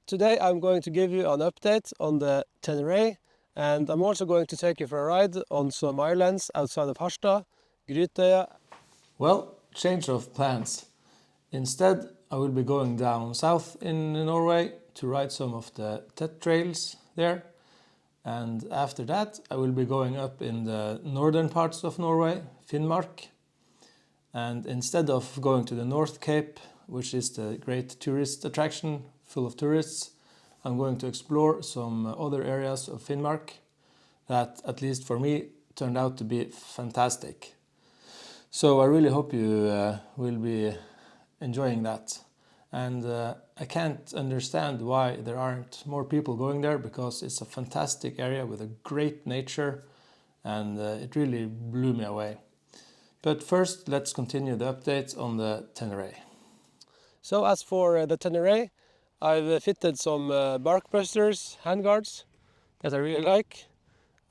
today I'm going to give you an update on the Tenere, and I'm also going to take you for a ride on some islands outside of Harstad, Grytøya. Well, change of plans. Instead, I will be going down south in Norway to ride some of the TET trails there. And after that, I will be going up in the northern parts of Norway, Finnmark. And instead of going to the North Cape, which is the great tourist attraction full of tourists, I'm going to explore some other areas of Finnmark that, at least for me, turned out to be fantastic. So I really hope you will be enjoying that. And I can't understand why there aren't more people going there, because it's a fantastic area with a great nature, and it really blew me away. But first, let's continue the updates on the Tenere. So as for the Tenere, I've fitted some bark busters, handguards, that I really like.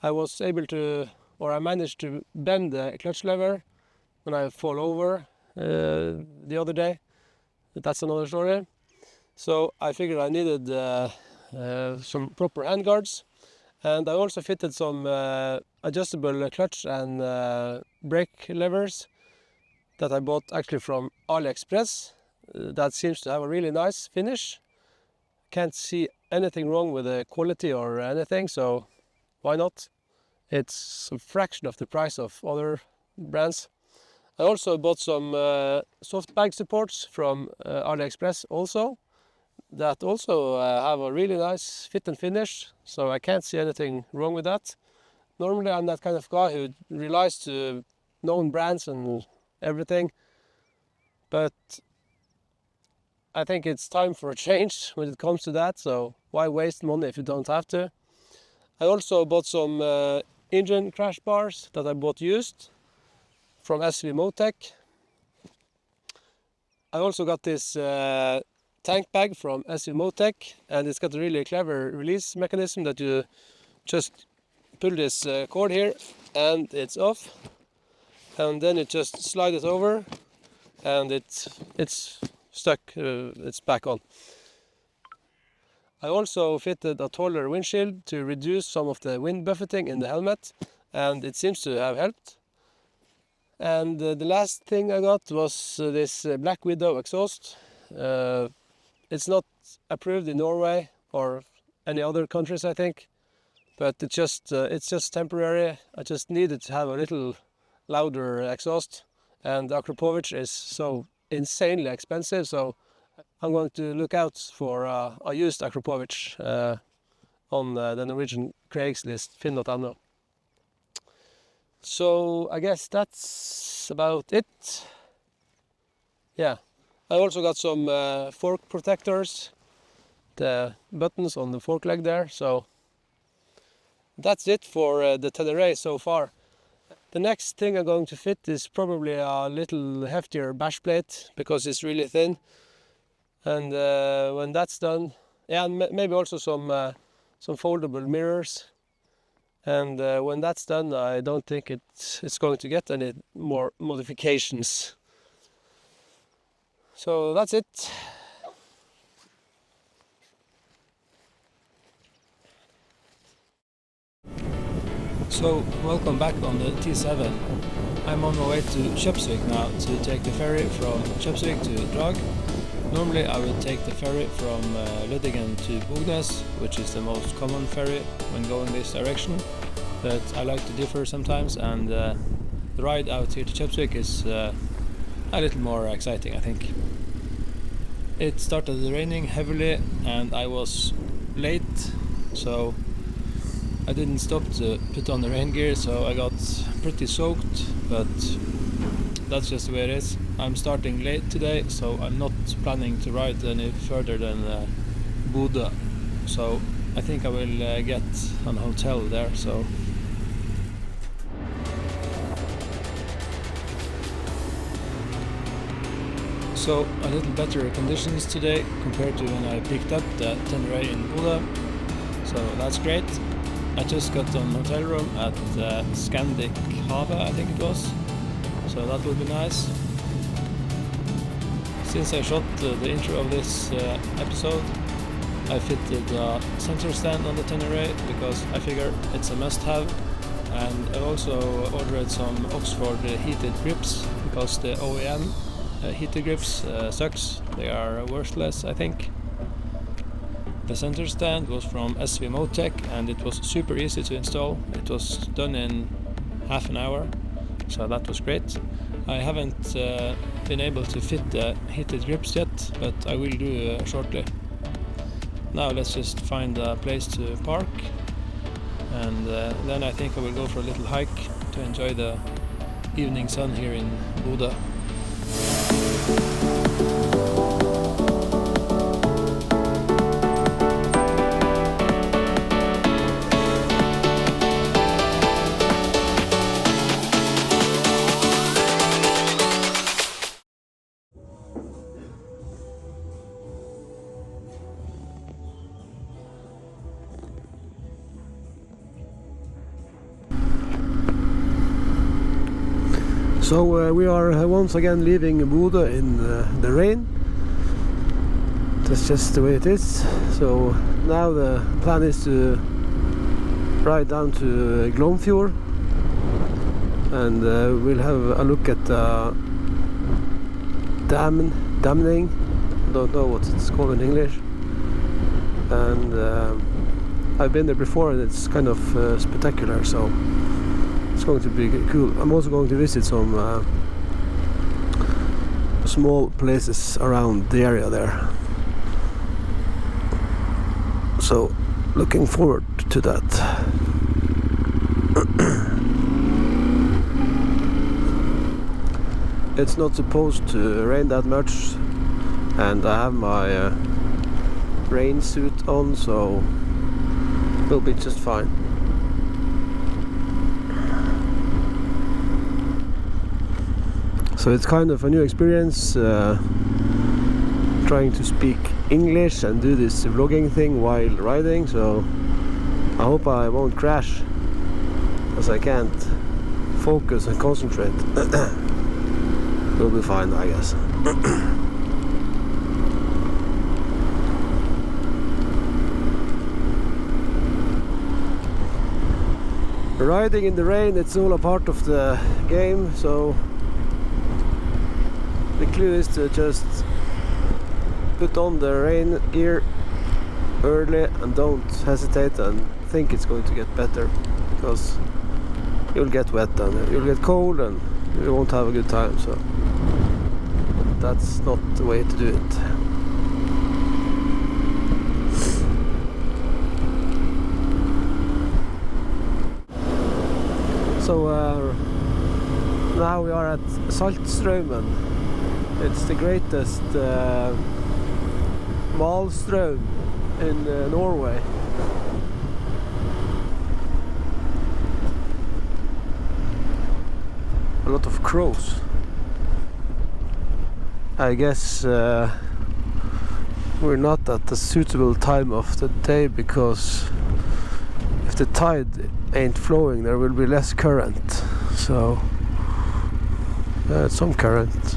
I was able to, or I managed to bend the clutch lever when I fall over the other day. But that's another story. So I figured I needed some proper handguards, and I also fitted some adjustable clutch and brake levers that I bought actually from AliExpress. That seems to have a really nice finish. Can't see anything wrong with the quality or anything, so why not? It's a fraction of the price of other brands. I also bought some soft bag supports from AliExpress also, that also have a really nice fit and finish, so I can't see anything wrong with that. Normally I'm that kind of guy who relies to known brands and everything, but I think it's time for a change when it comes to that, so why waste money if you don't have to? I also bought some engine crash bars that I bought used from SV Motec. I also got this tank bag from SV Motec, and it's got a really clever release mechanism that you just pull this cord here and it's off, and then you just slide it over and it's stuck, it's back on. I also fitted a taller windshield to reduce some of the wind buffeting in the helmet, and it seems to have helped. And the last thing I got was this Black Widow exhaust. It's not approved in Norway or any other countries, I think, but it's just temporary. I just needed to have a little louder exhaust, and the Akropovich is so insanely expensive, so I'm going to look out for a used Akropovich on the Norwegian Craigslist, finn.no. So I guess that's about it. Yeah, I also got some fork protectors, the buttons on the fork leg there, so that's it for the Tenere so far. The next thing I'm going to fit is probably a little heftier bash plate, because it's really thin. And when that's done, yeah, and maybe also some foldable mirrors. And when that's done, I don't think it's going to get any more modifications. So that's it. So, welcome back on the T7. I'm on my way to Kjøpsvik now to take the ferry from Kjøpsvik to Drag. Normally I would take the ferry from Lødingen to Bognes, which is the most common ferry when going this direction, but I like to differ sometimes, and the ride out here to Kjøpsvik is a little more exciting, I think. It started raining heavily and I was late, so I didn't stop to put on the rain gear, so I got pretty soaked, but that's just the way it is. I'm starting late today, so I'm not planning to ride any further than Bodø, so I think I will get a hotel there. So a little better conditions today compared to when I picked up the Tenere in Bodø, so that's great. I just got an hotel room at Scenic, I think it was, so that will be nice. Since I shot the intro of this episode, I fitted a center stand on the Tenere because I figure it's a must-have, and I also ordered some Oxford heated grips because the OEM heated grips sucks. They are worthless, I think. The center stand was from SV Motec and it was super easy to install. It was done in half an hour, so that was great. I haven't been able to fit the heated grips yet, but I will do shortly. Now let's just find a place to park, and then I think I will go for a little hike to enjoy the evening sun here in Bodø. So we are once again leaving Bodø in the rain. That's just the way it is. So now the plan is to ride down to Glomfjord, and we'll have a look at the damming. Don't know what it's called in English. And I've been there before, and it's kind of spectacular. So it's going to be cool. I'm also going to visit some small places around the area there. So looking forward to that. It's not supposed to rain that much, and I have my rain suit on, so we'll be just fine. So it's kind of a new experience, trying to speak English and do this vlogging thing while riding, so I hope I won't crash, as I can't focus and concentrate. We'll be fine, I guess. Riding in the rain, it's all a part of the game, so the clue is to just put on the rain gear early and don't hesitate and think it's going to get better, because you'll get wet and you'll get cold and you won't have a good time, so that's not the way to do it. So now we are at Saltstraumen. It's the greatest malstrøm in Norway. A lot of crows. I guess we're not at the suitable time of the day, because if the tide ain't flowing there will be less current. So some currents.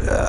Yeah.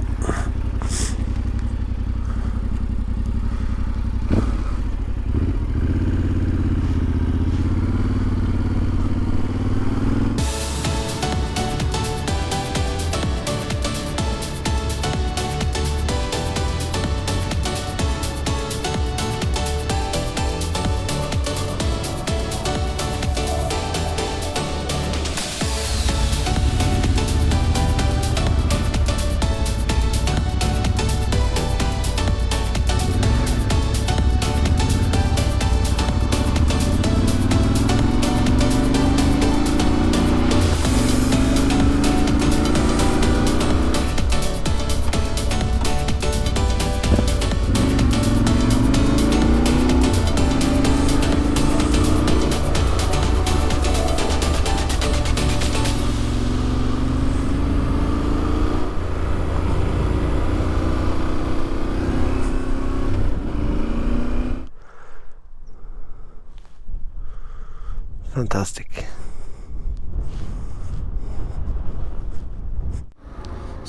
Fantastic.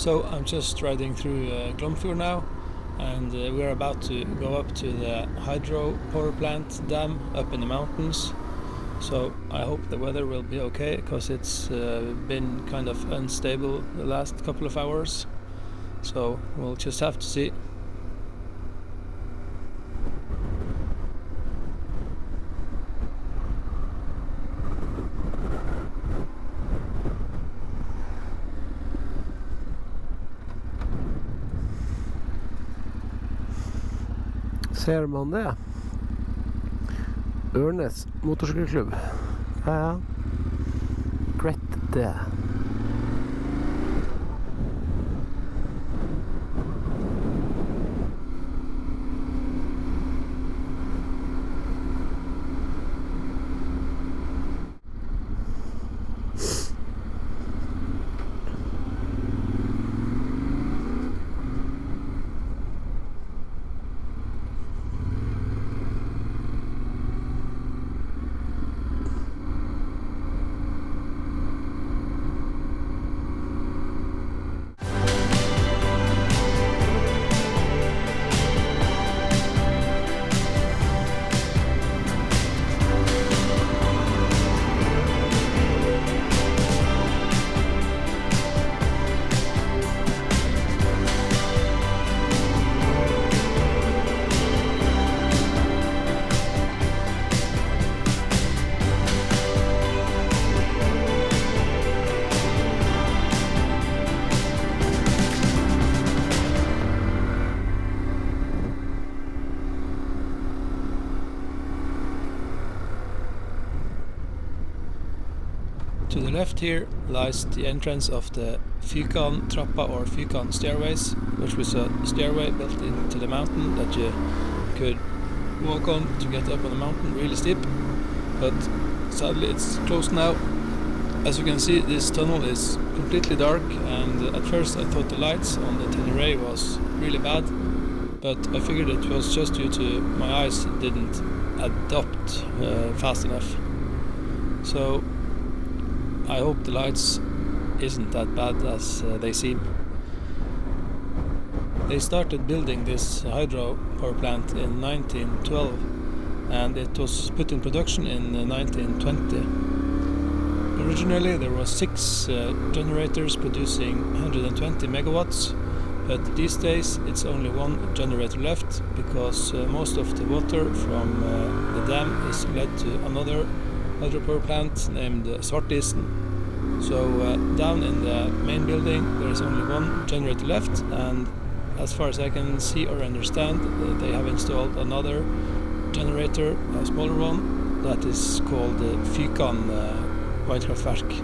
So I'm just riding through Glomfjord now, and we're about to go up to the hydro power plant dam up in the mountains. So I hope the weather will be okay, because it's been kind of unstable the last couple of hours. So we'll just have to see. Ser man det? Ørnes motorsykkelklubb. Ja. Greit det. To the left here lies the entrance of the Fykan Trappa or Fykan stairways, which was a stairway built into the mountain that you could walk on to get up on the mountain, really steep. But sadly it's closed now. As you can see, this tunnel is completely dark, and at first I thought the lights on the Tenere was really bad, but I figured it was just due to my eyes didn't adapt fast enough. So I hope the lights isn't that bad as they seem. They started building this hydro power plant in 1912, and it was put in production in 1920. Originally there were 6 generators producing 120 megawatts, but these days it's only 1 generator left, because most of the water from the dam is led to another hydropower plant named Svartisen. So down in the main building there is only 1 generator left, and as far as I can see or understand, they have installed another generator, a smaller one, that is called Fykan vindkraftverk.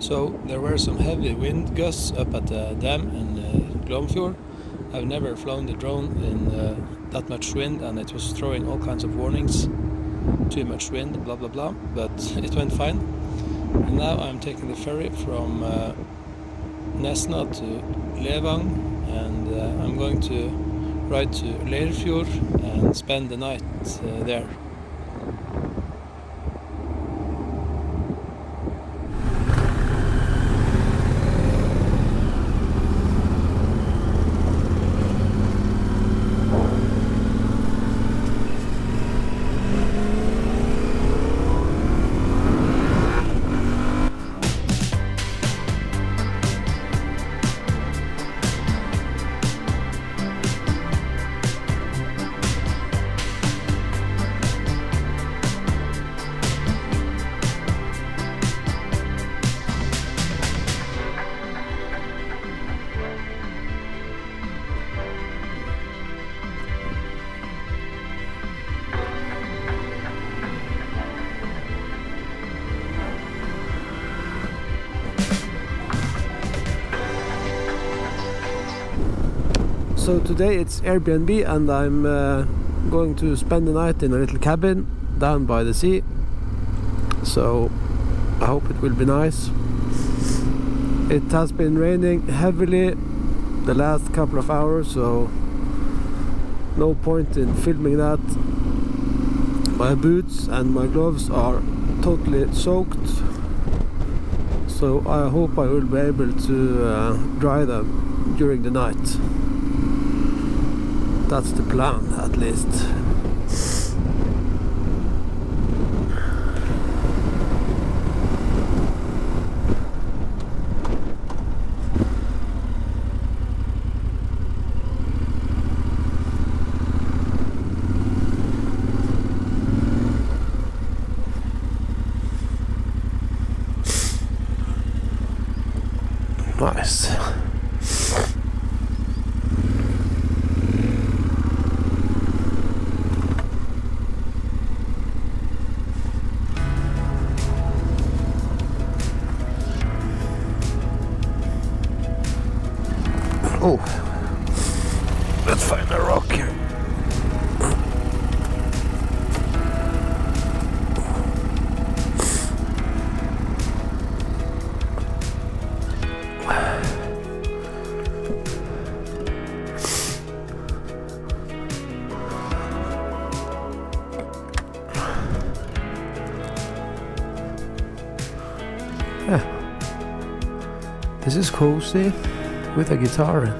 So there were some heavy wind gusts up at the dam in Glomfjord. I've never flown the drone in that much wind, and it was throwing all kinds of warnings. Too much wind, blah blah blah, but it went fine. And now I'm taking the ferry from Nesna to Levang, and I'm going to ride to Leirfjord and spend the night there. So today it's Airbnb, and I'm going to spend the night in a little cabin down by the sea. So I hope it will be nice. It has been raining heavily the last couple of hours, so no point in filming that. My boots and my gloves are totally soaked, so I hope I will be able to dry them during the night. That's the plan, at least. Nice. Oh, let's find a rock here. Yeah, this is cozy. With a guitar in.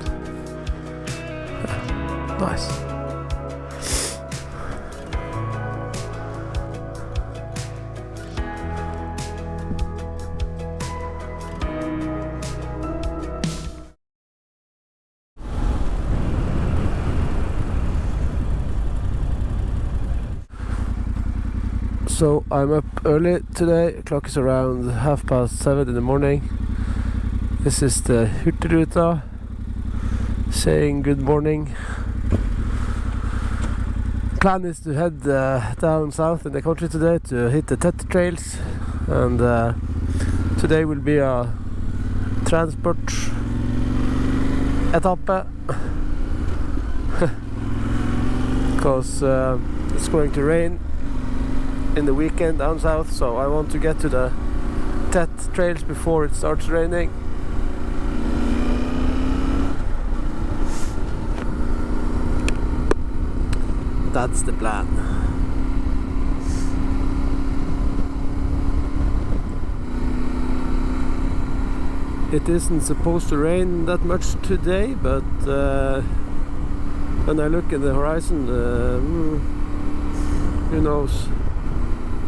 Nice. So I'm up early today. Clock is around 7:30 in the morning. This is the Hurtigruta saying good morning. Plan is to head down south in the country today to hit the TET trails, and today will be a transport etappe because it's going to rain in the weekend down south, so I want to get to the TET trails before it starts raining. That's the plan. It isn't supposed to rain that much today, but when I look in the horizon, who knows?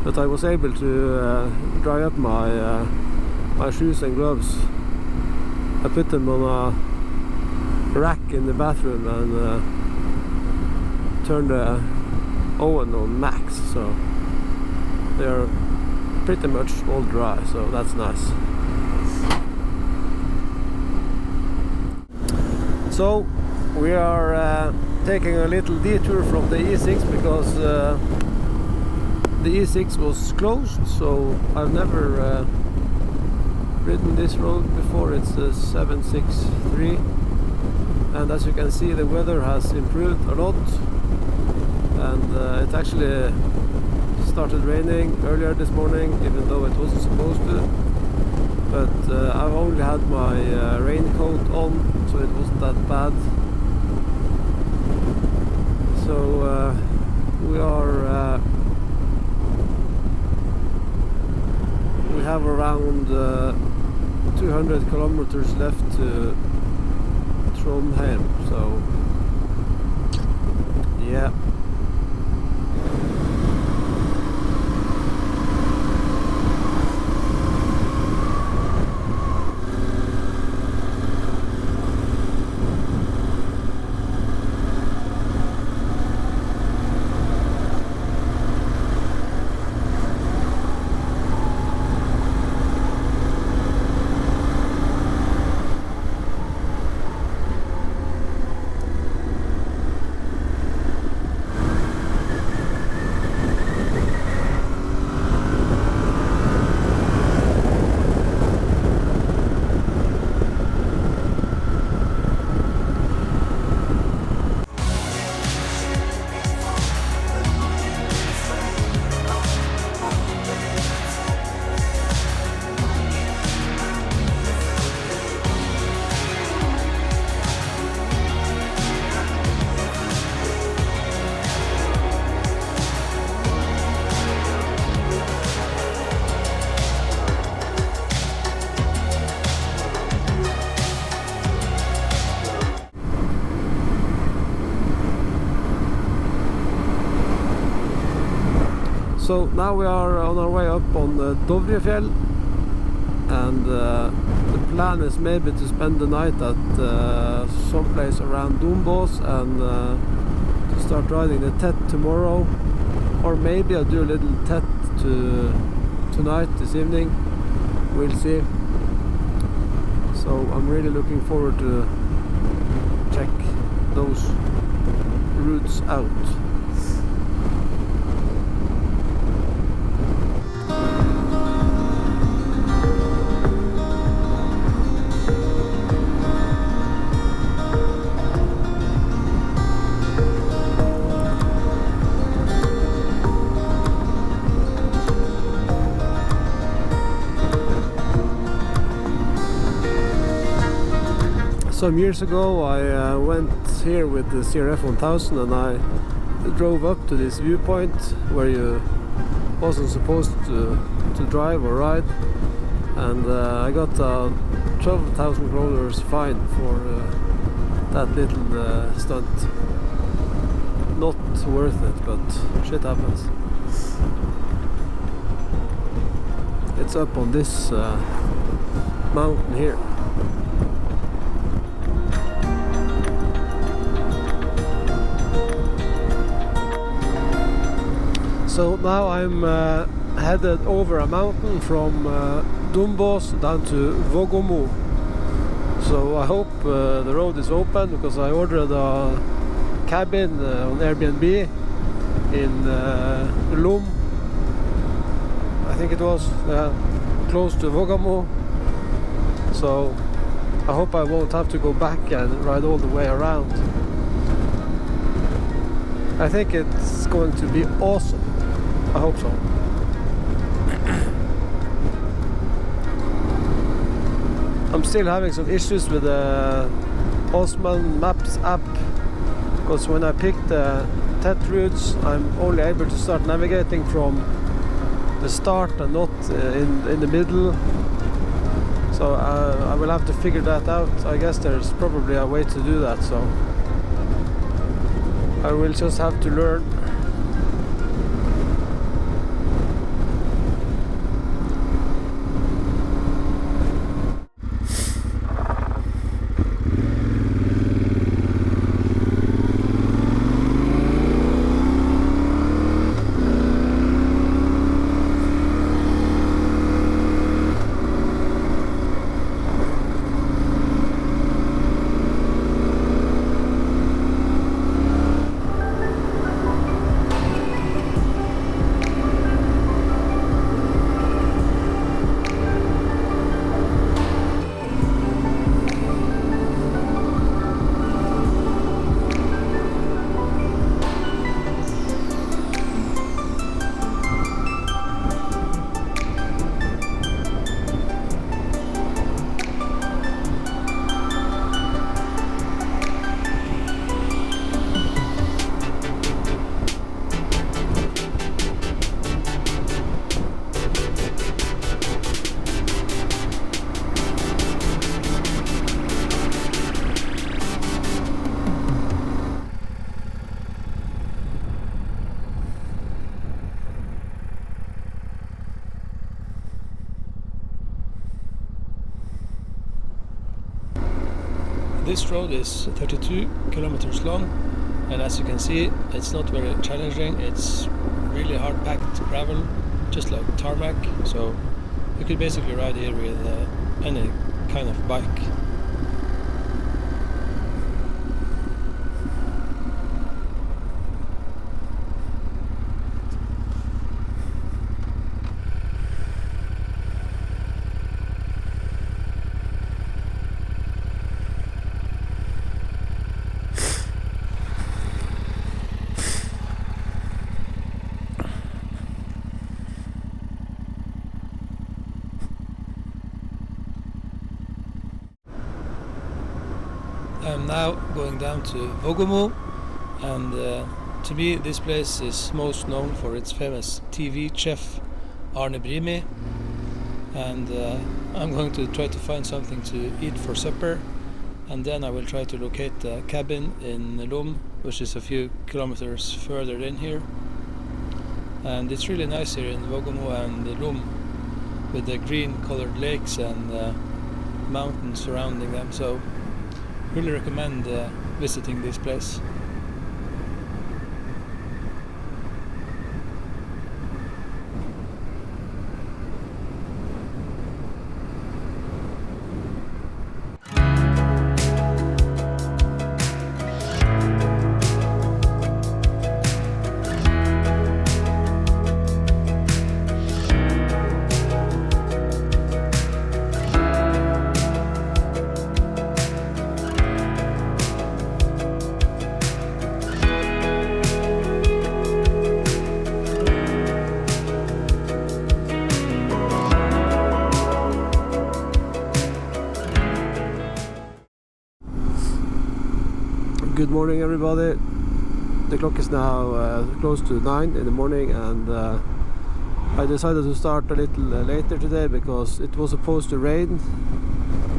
But I was able to dry up my my shoes and gloves. I put them on a rack in the bathroom and turn the oven on max, so they're pretty much all dry, so that's nice. So we are taking a little detour from the E6 because the E6 was closed, so I've never ridden this road before. It's the 763, and as you can see, the weather has improved a lot, and it actually started raining earlier this morning, even though it wasn't supposed to. But I've only had my raincoat on, so it wasn't that bad. So we have around 200 kilometers left to Trondheim, so yeah. So now we are on our way up on Dovrefjell, and the plan is maybe to spend the night at someplace around Dombås and to start riding the TET tomorrow, or maybe I'll do a little TET tonight, this evening. We'll see. So I'm really looking forward to check those routes out. Some years ago I went here with the CRF 1000 and I drove up to this viewpoint where you wasn't supposed to drive or ride, and I got a 12,000 kroners fine for that little stunt. Not worth it, but shit happens. It's up on this mountain here. So now I'm headed over a mountain from Dombås down to Vågåmo. So I hope the road is open, because I ordered a cabin on Airbnb in Glomfjord, I think it was, close to Vågåmo. So I hope I won't have to go back and ride all the way around. I think it's going to be awesome. I hope so. I'm still having some issues with the Osman Maps app, because when I pick the TET routes, I'm only able to start navigating from the start and not in the middle. So I will have to figure that out. I guess there's probably a way to do that, so I will just have to learn. this road is 32 kilometers long, and as you can see, it's not very challenging. It's really hard packed gravel, just like tarmac, so you could basically ride here with any kind of bike. I'm now going down to Vågåmo, and to me this place is most known for its famous TV chef Arne Brimi, and I'm going to try to find something to eat for supper, and then I will try to locate a cabin in Lom, which is a few kilometers further in here. And it's really nice here in Vågåmo and Lom, with the green colored lakes and mountains surrounding them, so really recommend visiting this place. Good morning, everybody. The clock is now close to 9 in the morning, and I decided to start a little later today because it was supposed to rain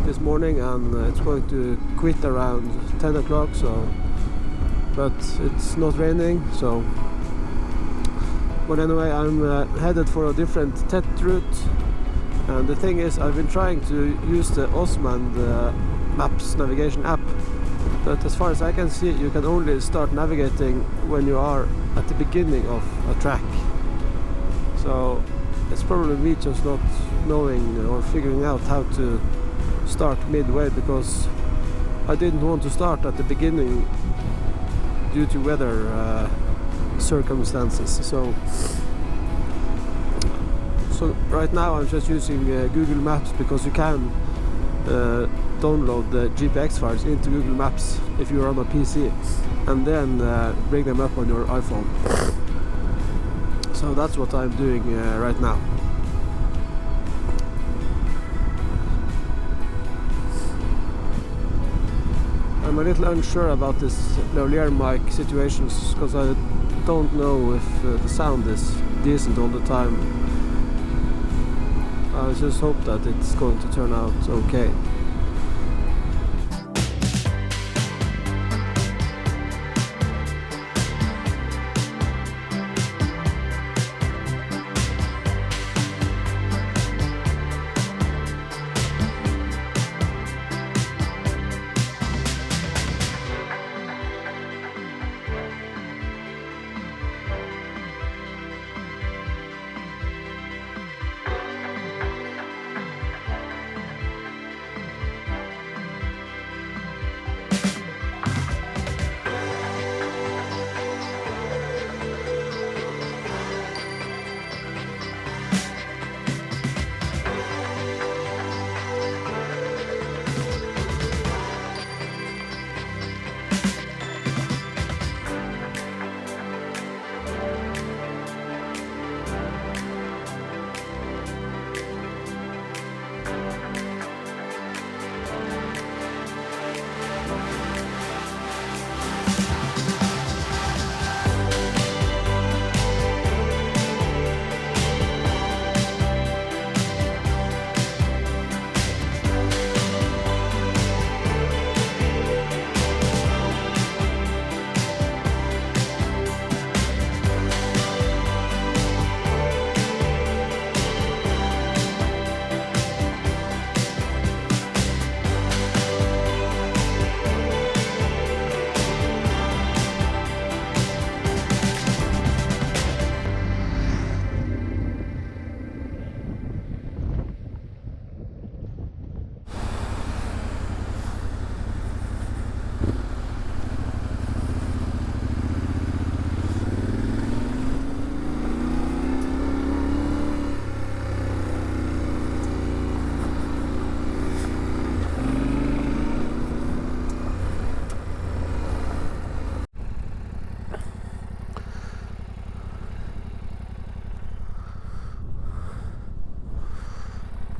this morning, and it's going to quit around 10 o'clock, so but it's not raining, so but anyway, I'm headed for a different TET route. And the thing is, I've been trying to use the Osmand Maps navigation app, but as far as I can see, you can only start navigating when you are at the beginning of a track. So it's probably me just not knowing or figuring out how to start midway, because I didn't want to start at the beginning due to weather circumstances. So right now I'm just using Google Maps, because you can download the GPX files into Google Maps if you're on a PC, and then bring them up on your iPhone. So that's what I'm doing right now. I'm a little unsure about this lavalier mic situations, because I don't know if the sound is decent all the time. I just hope that it's going to turn out okay.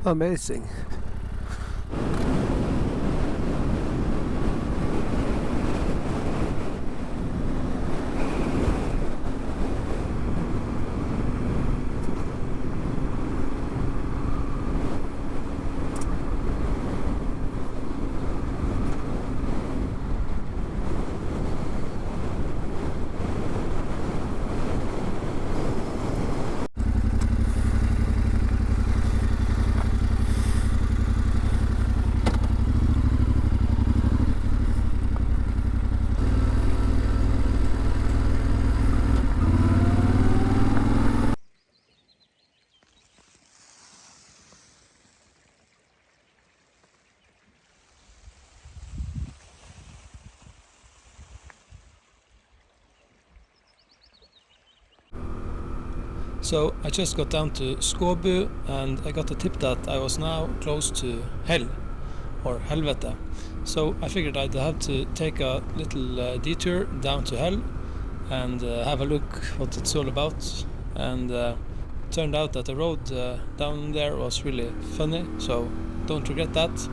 Amazing. So I just got down to Skåbu and I got the tip that I was now close to Hell, or Helvete. So I figured I'd have to take a little detour down to Hell and have a look what it's all about. And turned out that the road down there was really funny, so don't regret that.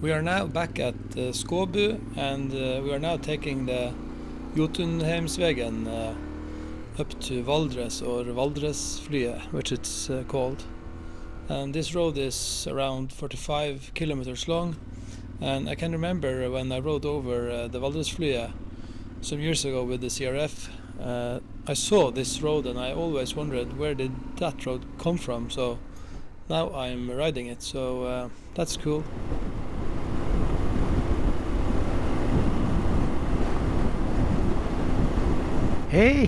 We are now back at Skåbu and we are now taking the Jotunheimsvegen up to Valdres, or Valdresflye, which it's called. And this road is around 45 kilometers long, and I can remember when I rode over the Valdresflye some years ago with the CRF, I saw this road and I always wondered where did that road come from, so now I'm riding it, so that's cool. Hey!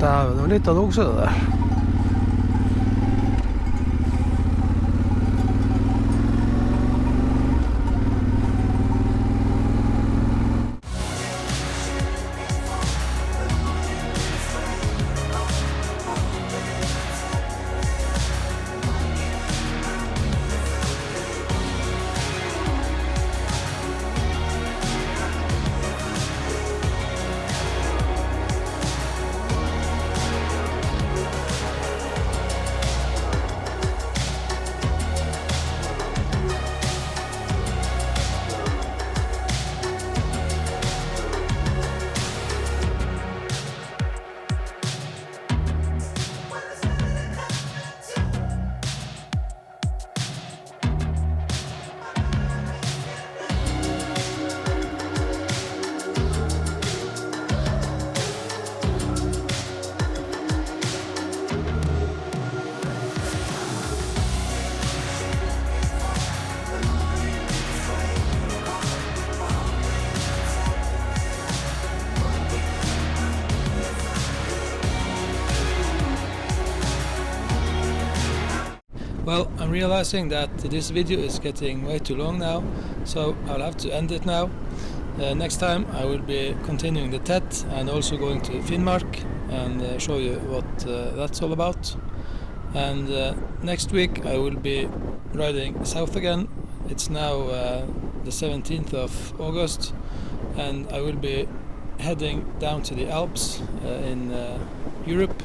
Det var litt av det også, det der. Well, I'm realizing that this video is getting way too long now, so I'll have to end it now. Next time I will be continuing the TET and also going to Finnmark, and show you what that's all about. And next week I will be riding south again. It's now the 17th of August, and I will be heading down to the Alps in Europe.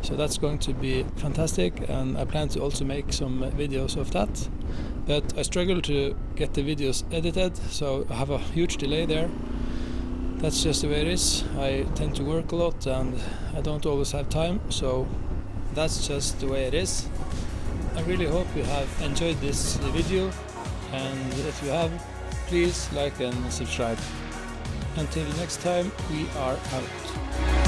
So that's going to be fantastic, and I plan to also make some videos of that. But I struggle to get the videos edited, so I have a huge delay there. That's just the way it is. I tend to work a lot and I don't always have time, so that's just the way it is. I really hope you have enjoyed this video, and if you have, please like and subscribe. Until next time, we are out.